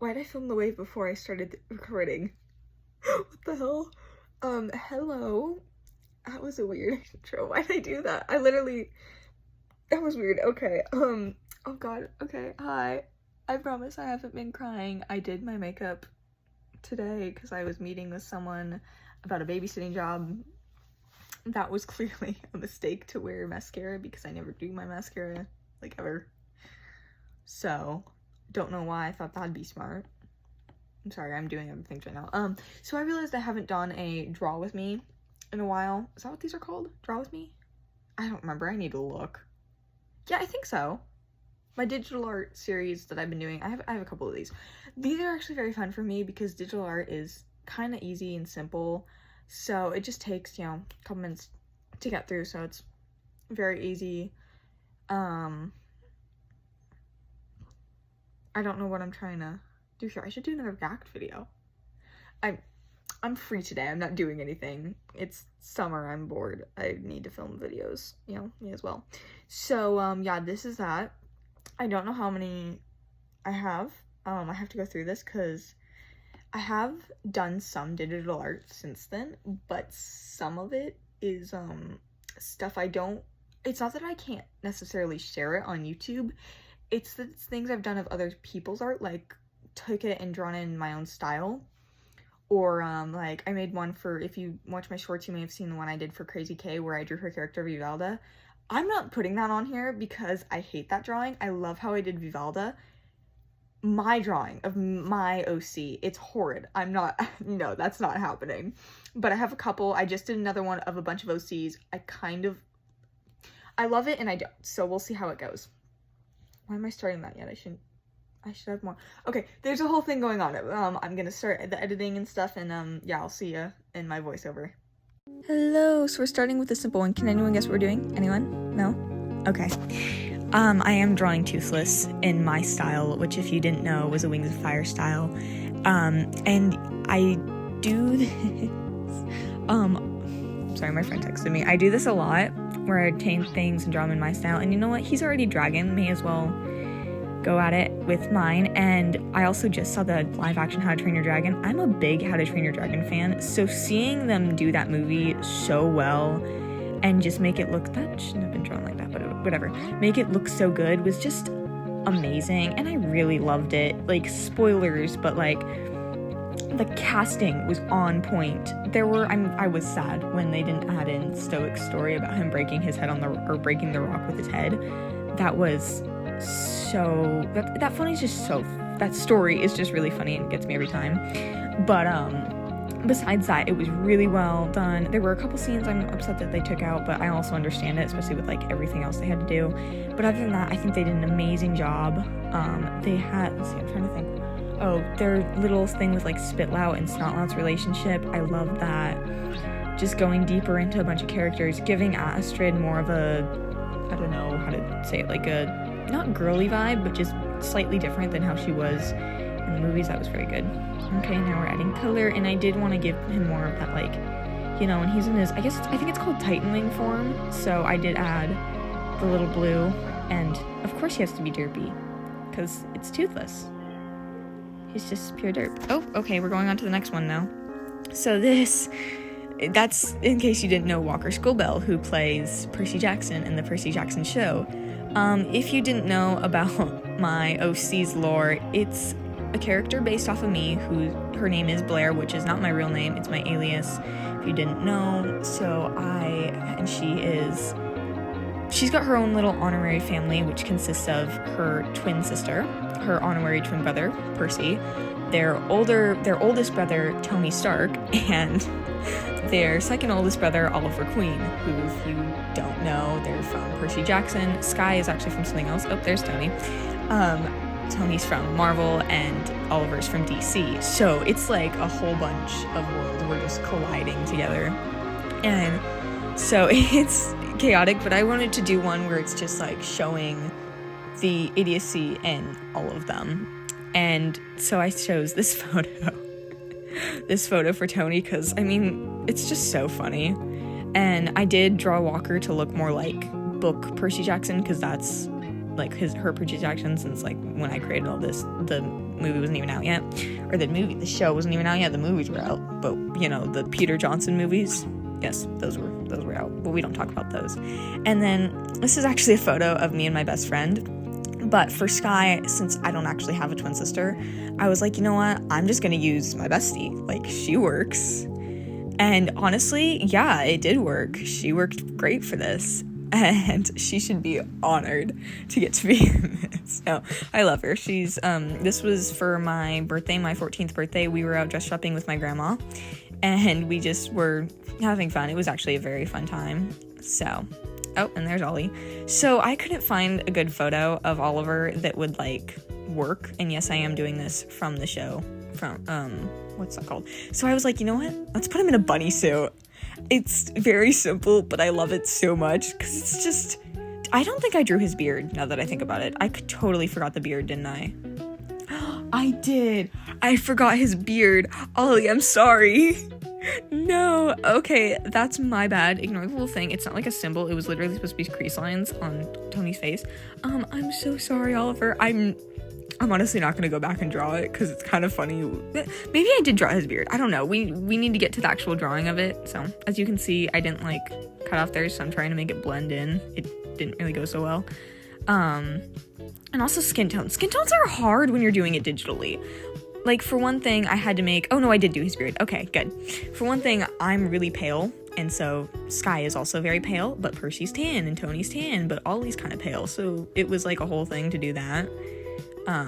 Why'd I film the wave before I started recording? What the hell? Hello. That was a weird intro. Why'd I do that? That was weird. Okay, oh god, okay, hi. I promise I haven't been crying. I did my makeup today because I was meeting with someone about a babysitting job. That was clearly a mistake to wear mascara because I never do my mascara, like, ever. So, don't know why I thought that'd be smart. I'm sorry, I'm doing other things right now. So I realized I haven't done a draw with me in a while. Is that what these are called? Draw with me? I don't remember. I need to look. Yeah, I think so. My digital art series that I've been doing, I have a couple of these. These are actually very fun for me because digital art is kind of easy and simple. So it just takes, you know, a couple minutes to get through. So it's very easy. I don't know what I'm trying to do here. I should do another React video. I'm free today. I'm not doing anything. It's summer. I'm bored. I need to film videos, you know, me as well. So, yeah, this is that. I don't know how many I have. I have to go through this because I have done some digital art since then, but some of it is, stuff it's not that I can't necessarily share it on YouTube. It's the things I've done of other people's art, like took it and drawn it in my own style. Or, like, I made one for, if you watch my shorts, you may have seen the one I did for Crazy K where I drew her character Vivalda. I'm not putting that on here because I hate that drawing. I love how I did Vivalda. My drawing of my OC, it's horrid. No, that's not happening. But I have a couple. I just did another one of a bunch of OCs. I love it and I don't. So we'll see how it goes. Why am I starting that yet? I should have more. Okay, there's a whole thing going on. I'm gonna start the editing and stuff, and yeah, I'll see you in my voiceover. Hello, so we're starting with a simple one. Can anyone guess what we're doing? Anyone? No? Okay. I am drawing Toothless in my style, which if you didn't know was a Wings of Fire style. And I do this, sorry, my friend texted me. I do this a lot, where I obtain things and draw them in my style, and you know what? He's already dragon, may as well go at it with mine. And I also just saw the live action How to Train Your Dragon. I'm a big How to Train Your Dragon fan, so seeing them do that movie so well and just make it look, that shouldn't have been drawn like that, but whatever, make it look so good was just amazing, and I really loved it. Like, spoilers, but like, the casting was on point. I was sad when they didn't add in Stoic's story about him breaking his head breaking the rock with his head. That was so, that story is just really funny and gets me every time. But besides that, it was really well done. There were a couple scenes I'm upset that they took out, but I also understand it, especially with like everything else they had to do. But other than that, I think they did an amazing job. They had, let's see, I'm trying to think. Oh, their little thing with like Spitlout and Snotlout's relationship, I love that. Just going deeper into a bunch of characters, giving Astrid more of a, I don't know how to say it, like a, not girly vibe, but just slightly different than how she was in the movies. That was very good. Okay, now we're adding color, and I did want to give him more of that, like, you know, when he's in his, I think it's called Titanling form, so I did add the little blue, and of course he has to be derpy, because it's Toothless. He's just pure derp. Oh, okay, we're going on to the next one now. So that's, in case you didn't know, Walker Scobell, who plays Percy Jackson in the Percy Jackson show. If you didn't know about my OC's lore, it's a character based off of me, her name is Blair, which is not my real name, it's my alias, if you didn't know. So she's got her own little honorary family, which consists of her twin sister, her honorary twin brother, Percy, their oldest brother, Tony Stark, and their second oldest brother, Oliver Queen, who, if you don't know, they're from Percy Jackson. Sky is actually from something else. Oh, there's Tony. Tony's from Marvel, and Oliver's from DC. So it's like a whole bunch of worlds were just colliding together. And so it's chaotic, but I wanted to do one where it's just like showing the idiocy in all of them. And so I chose this photo for Tony because, I mean, it's just so funny. And I did draw Walker to look more like book Percy Jackson because that's like her projection, since like when I created all this, the movie wasn't even out yet, or the show wasn't even out yet. The movies were out, but you know, the Peter Johnson movies, yes, those were out, but we don't talk about those. And then this is actually a photo of me and my best friend. But for Sky, since I don't actually have a twin sister, I was like, you know what? I'm just gonna use my bestie. Like, she works. And honestly, yeah, it did work. She worked great for this. And she should be honored to get to be in this. No, I love her. She's, this was for my birthday, my 14th birthday. We were out dress shopping with my grandma. And we just were having fun. It was actually a very fun time. So... oh, and there's Ollie. So I couldn't find a good photo of Oliver that would, like, work. And yes, I am doing this from the show. From, what's that called? So I was like, you know what? Let's put him in a bunny suit. It's very simple, but I love it so much. Because it's just... I don't think I drew his beard, now that I think about it. I totally forgot the beard, didn't I? I did. I forgot his beard. Ollie, I'm sorry. No, okay, that's my bad. Ignore the little thing. It's not like a symbol. It was literally supposed to be crease lines on Tony's face. I'm so sorry, Oliver. I'm honestly not gonna go back and draw it because it's kind of funny. Maybe I did draw his beard. I don't know. We need to get to the actual drawing of it. So as you can see, I didn't like cut off there, so I'm trying to make it blend in. It didn't really go so well. And also skin tones. Skin tones are hard when you're doing it digitally. Like, for one thing, I had to make... oh, no, I did do his beard. Okay, good. For one thing, I'm really pale, and so Sky is also very pale, but Percy's tan, and Tony's tan, but Ollie's kind of pale, so it was, like, a whole thing to do that. I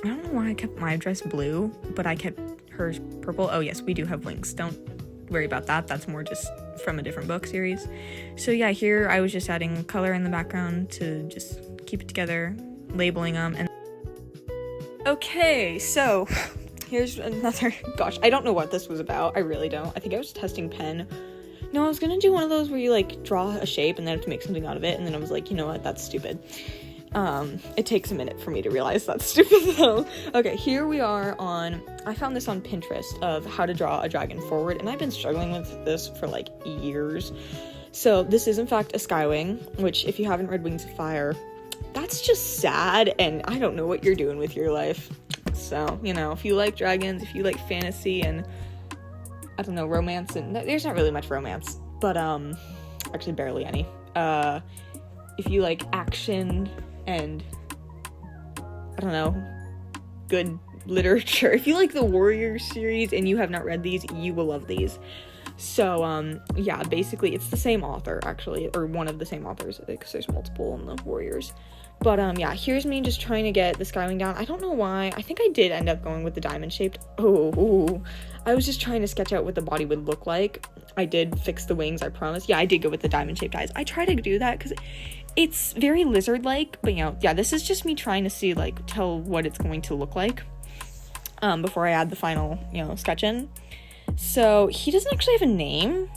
don't know why I kept my dress blue, but I kept hers purple. Oh, yes, we do have wings. Don't worry about that. That's more just from a different book series. So, yeah, here I was just adding color in the background to just keep it together, labeling them, and... okay, so here's another... gosh, I don't know what this was about. I really don't. I think I was testing pen. No, I was gonna do one of those where you, like, draw a shape and then have to make something out of it, and then I was like, you know what, that's stupid. It takes a minute for me to realize that's stupid, though. Okay, here we are on... I found this on Pinterest of how to draw a dragon forward, and I've been struggling with this for, like, years. So this is, in fact, a Skywing, which, if you haven't read Wings of Fire... that's just sad, and I don't know what you're doing with your life. So, you know, if you like dragons, if you like fantasy and, I don't know, romance, and there's not really much romance, but, actually barely any. If you like action and, I don't know, good literature, if you like the Warriors series and you have not read these, you will love these. So, yeah, basically, it's the same author, actually, or one of the same authors, because there's multiple in the Warriors. But, yeah, here's me just trying to get the Skywing down. I don't know why. I think I did end up going with the diamond-shaped. Oh, I was just trying to sketch out what the body would look like. I did fix the wings, I promise. Yeah, I did go with the diamond-shaped eyes. I try to do that, because it's very lizard-like, but, you know, yeah, this is just me trying to see, like, tell what it's going to look like, before I add the final, you know, sketch in. So, he doesn't actually have a name.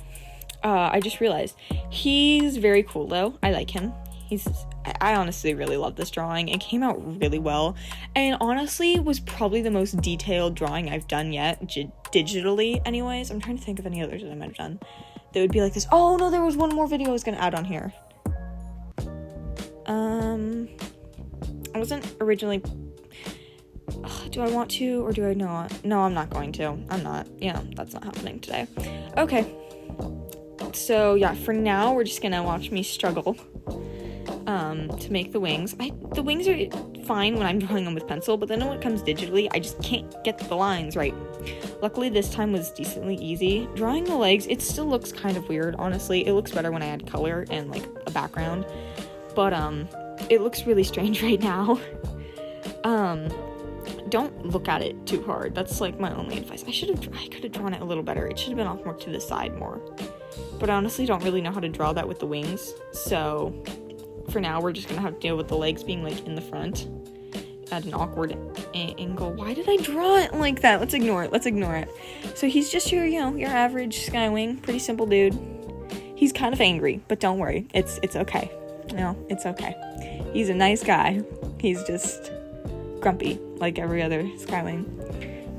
I just realized. He's very cool, though. I like him. I honestly really love this drawing. It came out really well. And honestly, was probably the most detailed drawing I've done yet. Digitally, anyways. I'm trying to think of any others that I might have done that would be like this. Oh, no, there was one more video I was going to add on here. I wasn't originally... do I want to, or do I not? No, I'm not going to. I'm not. Yeah, that's not happening today. Okay. So, yeah, for now, we're just gonna watch me struggle, to make the wings. The wings are fine when I'm drawing them with pencil, but then when it comes digitally, I just can't get the lines right. Luckily, this time was decently easy. Drawing the legs, it still looks kind of weird, honestly. It looks better when I add color and, like, a background. But, it looks really strange right now. Don't look at it too hard. That's, like, my only advice. I could have drawn it a little better. It should have been off more to the side more. But I honestly don't really know how to draw that with the wings. So, for now, we're just gonna have to deal with the legs being, like, in the front at an awkward angle. Why did I draw it like that? Let's ignore it. So, he's just your, you know, your average Skywing. Pretty simple dude. He's kind of angry, but don't worry. It's okay. No, it's okay. He's a nice guy. He's just grumpy, like every other Skywing.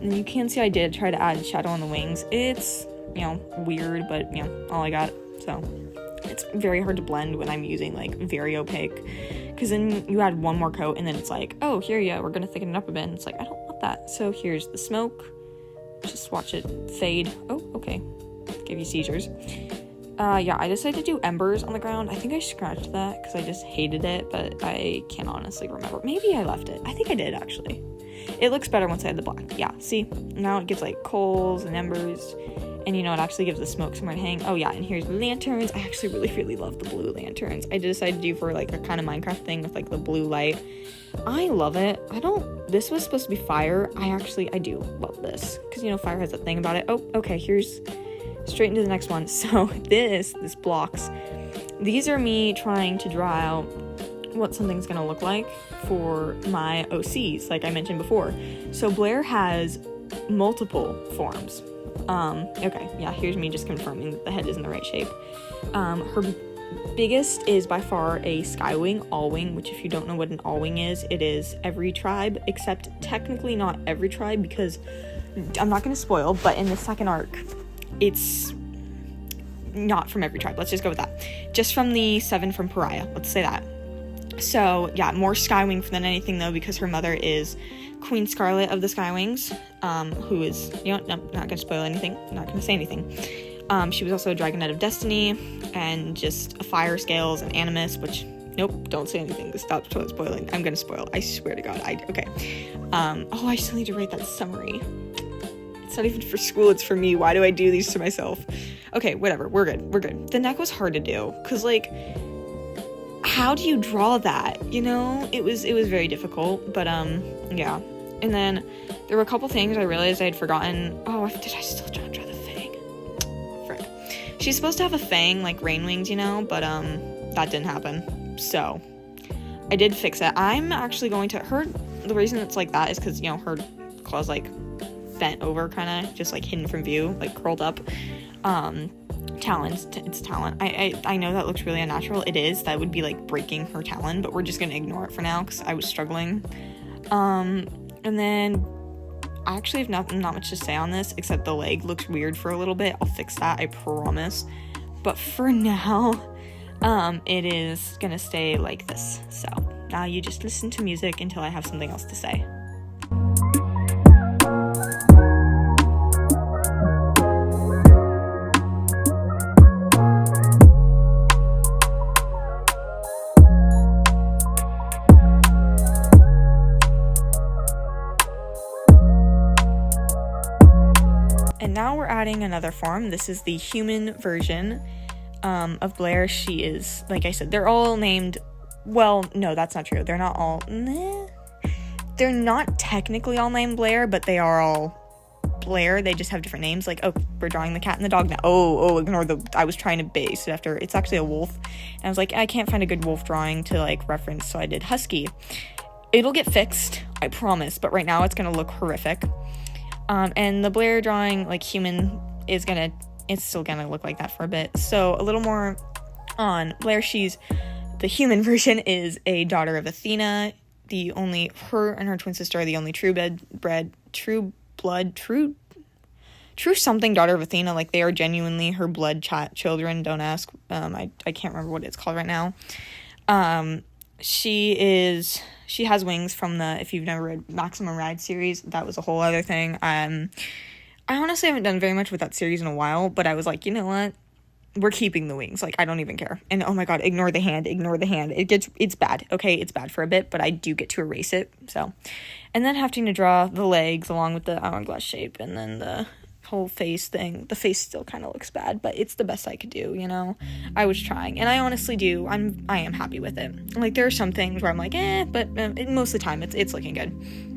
And you can see I did try to add shadow on the wings. It's, you know, weird, but, you know, all I got. So, it's very hard to blend when I'm using, like, very opaque because then you add one more coat and then it's like, oh, here you go, we're gonna thicken it up a bit, and it's like, I don't want that. So here's the smoke, just watch it fade. Oh, okay, give you seizures. Yeah, I decided to do embers on the ground. I think I scratched that because I just hated it, but I can't honestly remember. Maybe I left it. I think I did, actually. It looks better once I had the black. Yeah, see? Now it gives, like, coals and embers, and, you know, it actually gives the smoke somewhere to hang. Oh, yeah, and here's the lanterns. I actually really, really love the blue lanterns. I decided to do for, like, a kind of Minecraft thing with, like, the blue light. I love it. This was supposed to be fire. I do love this, because, you know, fire has that thing about it. Oh, okay, here's straight into the next one. So this blocks. These are me trying to draw out what something's gonna look like for my OCs, like I mentioned before. So Blair has multiple forms. Okay, yeah, here's me just confirming that the head is in the right shape. Her biggest is by far a Skywing All-Wing, which if you don't know what an All-Wing is, it is every tribe, except technically not every tribe, because I'm not gonna spoil, but in the second arc, it's not from every tribe. Let's just go with that. Just from the 7 from Pariah. Let's say that. So, yeah, more Skywing than anything, though, because her mother is Queen Scarlet of the Skywings, who is, you know, I'm not going to spoil anything. I'm not going to say anything. She was also a Dragonette of Destiny, and just a Fire Scales and Animus, which, nope, don't say anything. Stop spoiling. I'm going to spoil. I swear to God. Okay. Oh, I still need to write that summary. It's not even for school, it's for me. Why do I do these to myself? Okay, whatever. We're good. The neck was hard to do, because, like, how do you draw that? You know? It was very difficult, but, yeah. And then there were a couple things I realized I had forgotten. Oh, did I still draw the fang? Frick. She's supposed to have a fang, like rain wings, you know, but, that didn't happen. So, I did fix it. I'm actually going to, the reason it's like that is because, you know, her claw's, like, bent over, kind of just like hidden from view, like curled up. Talons, it's talon. I know that looks really unnatural. It is. That would be like breaking her talon, but we're just gonna ignore it for now because I was struggling. And then I actually have not much to say on this except the leg looks weird for a little bit. I'll fix that, I promise. But for now, it is gonna stay like this. So now you just listen to music until I have something else to say. And now we're adding another form. This is the human version of Blair. She is, like I said, they're all named, well, no, that's not true. They're not all, they're not technically all named Blair, but they are all Blair. They just have different names. Like, oh, we're drawing the cat and the dog now. Oh, ignore I was trying to base it after, it's actually a wolf. And I was like, I can't find a good wolf drawing to, like, reference, so I did husky. It'll get fixed, I promise, but right now it's gonna look horrific. And the Blair drawing, like, human it's still gonna look like that for a bit. So a little more on Blair. The human version is a daughter of Athena. Her and her twin sister are the only true something daughter of Athena. Like, they are genuinely her blood children. Don't ask. I can't remember what it's called right now. She has wings from if you've never read Maximum Ride series, that was a whole other thing. I honestly haven't done very much with that series in a while, but I was like, you know what? We're keeping the wings. Like, I don't even care. And oh my God, ignore the hand. It's bad. Okay, it's bad for a bit, but I do get to erase it. So, and then having to draw the legs along with the hourglass shape, and then the whole face thing. The face still kind of looks bad, but it's the best I could do, you know? I was trying, and I honestly do. I am happy with it. Like, there are some things where I'm like, but most of the time, it's looking good.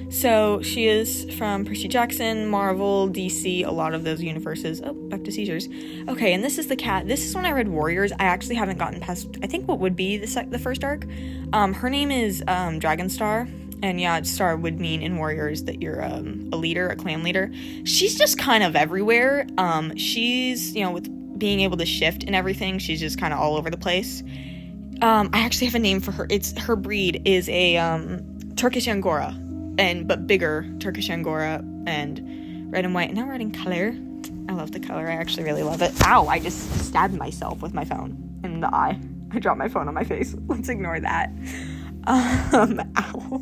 So, she is from Percy Jackson, Marvel, DC, a lot of those universes. Oh, back to seizures. Okay, and this is the cat. This is when I read Warriors. I actually haven't gotten past, I think, what would be the first arc. Her name is Dragonstar. And yeah, star would mean in Warriors that you're a leader, a clan leader. She's just kind of everywhere. She's, you know, with being able to shift and everything, she's just kind of all over the place. I actually have a name for her. Her breed is a Turkish Angora, but bigger Turkish Angora, and red and white. And now we're adding color. I love the color. I actually really love it. Ow, I just stabbed myself with my phone in the eye. I dropped my phone on my face. Let's ignore that. Ow.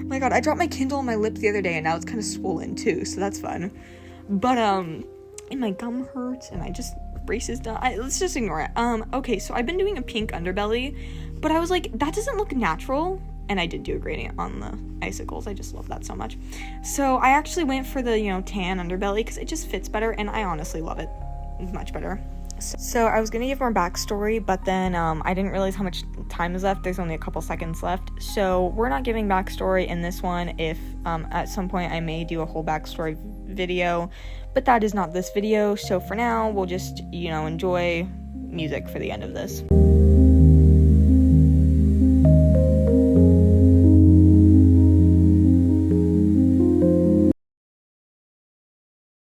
My god, I dropped my Kindle on my lip the other day, and now it's kind of swollen too, so that's fun. But, and my gum hurts, and I just, braces done. Let's just ignore it. Okay, so I've been doing a pink underbelly, but I was like, that doesn't look natural, and I did do a gradient on the icicles. I just love that so much. So I actually went for the, tan underbelly, because it just fits better, and I honestly love it much better. So I was gonna give more backstory, but then I didn't realize how much time is left. There's only a couple seconds left, so we're not giving backstory in this one. If at some point I may do a whole backstory video, but that is not this video. So for now, we'll just enjoy music for the end of this.